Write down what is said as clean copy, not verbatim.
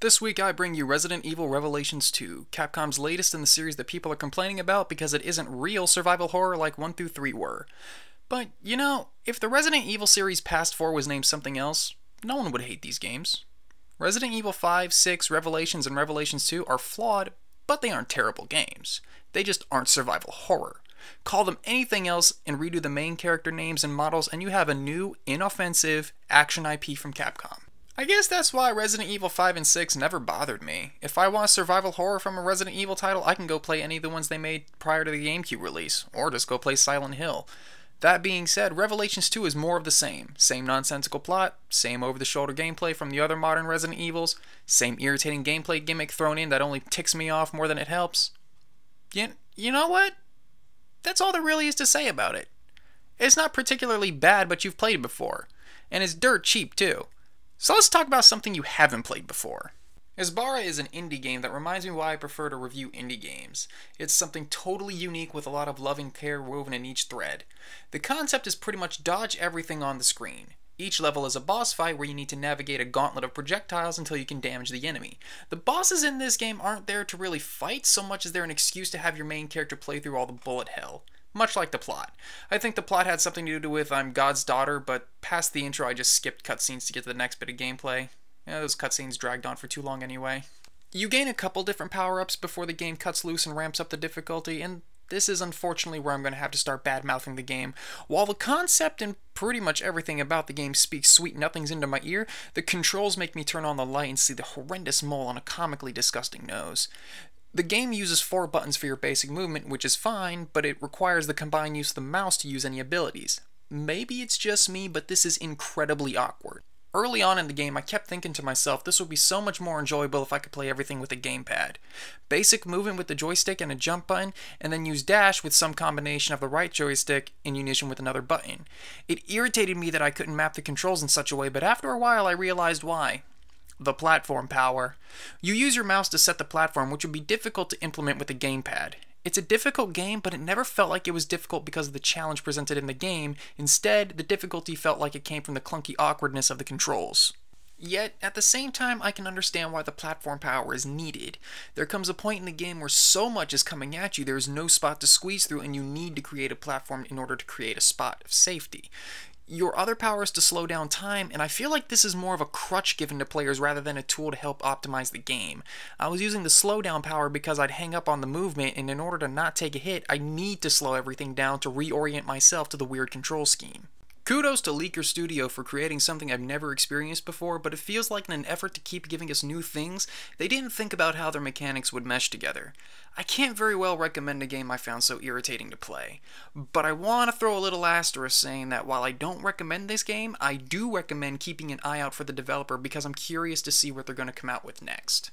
This week I bring you Resident Evil Revelations 2, Capcom's latest in the series that people are complaining about because it isn't real survival horror like 1 through 3 were. But, you know, if the Resident Evil series past 4 was named something else, no one would hate these games. Resident Evil 5, 6, Revelations, and Revelations 2 are flawed, but they aren't terrible games. They just aren't survival horror. Call them anything else and redo the main character names and models and you have a new, inoffensive action IP from Capcom. I guess that's why Resident Evil 5 and 6 never bothered me. If I want survival horror from a Resident Evil title, I can go play any of the ones they made prior to the GameCube release, or just go play Silent Hill. That being said, Revelations 2 is more of the same. Same nonsensical plot, same over-the-shoulder gameplay from the other modern Resident Evils, same irritating gameplay gimmick thrown in that only ticks me off more than it helps. You know what? That's all there really is to say about it. It's not particularly bad, but you've played it before. And it's dirt cheap, too. So let's talk about something you haven't played before. Isbarah is an indie game that reminds me why I prefer to review indie games. It's something totally unique with a lot of love and care woven in each thread. The concept is pretty much dodge everything on the screen. Each level is a boss fight where you need to navigate a gauntlet of projectiles until you can damage the enemy. The bosses in this game aren't there to really fight so much as they're an excuse to have your main character play through all the bullet hell. Much like the plot. I think the plot had something to do with I'm God's daughter, but past the intro I just skipped cutscenes to get to the next bit of gameplay. Those cutscenes dragged on for too long anyway. You gain a couple different power-ups before the game cuts loose and ramps up the difficulty, and this is unfortunately where I'm going to have to start bad-mouthing the game. While the concept and pretty much everything about the game speaks sweet nothings into my ear, the controls make me turn on the light and see the horrendous mole on a comically disgusting nose. The game uses 4 buttons for your basic movement, which is fine, but it requires the combined use of the mouse to use any abilities. Maybe it's just me, but this is incredibly awkward. Early on in the game, I kept thinking to myself this would be so much more enjoyable if I could play everything with a gamepad. Basic movement with the joystick and a jump button, and then use dash with some combination of the right joystick in unison with another button. It irritated me that I couldn't map the controls in such a way, but after a while I realized why. The platform power. You use your mouse to set the platform, which would be difficult to implement with a gamepad. It's a difficult game, but it never felt like it was difficult because of the challenge presented in the game. Instead, the difficulty felt like it came from the clunky awkwardness of the controls. Yet, at the same time, I can understand why the platform power is needed. There comes a point in the game where so much is coming at you, there is no spot to squeeze through, and you need to create a platform in order to create a spot of safety. Your other power is to slow down time, and I feel like this is more of a crutch given to players rather than a tool to help optimize the game. I was using the slowdown power because I'd hang up on the movement, and in order to not take a hit, I need to slow everything down to reorient myself to the weird control scheme. Kudos to Leikir Studio for creating something I've never experienced before, but it feels like in an effort to keep giving us new things, they didn't think about how their mechanics would mesh together. I can't very well recommend a game I found so irritating to play, but I want to throw a little asterisk saying that while I don't recommend this game, I do recommend keeping an eye out for the developer because I'm curious to see what they're going to come out with next.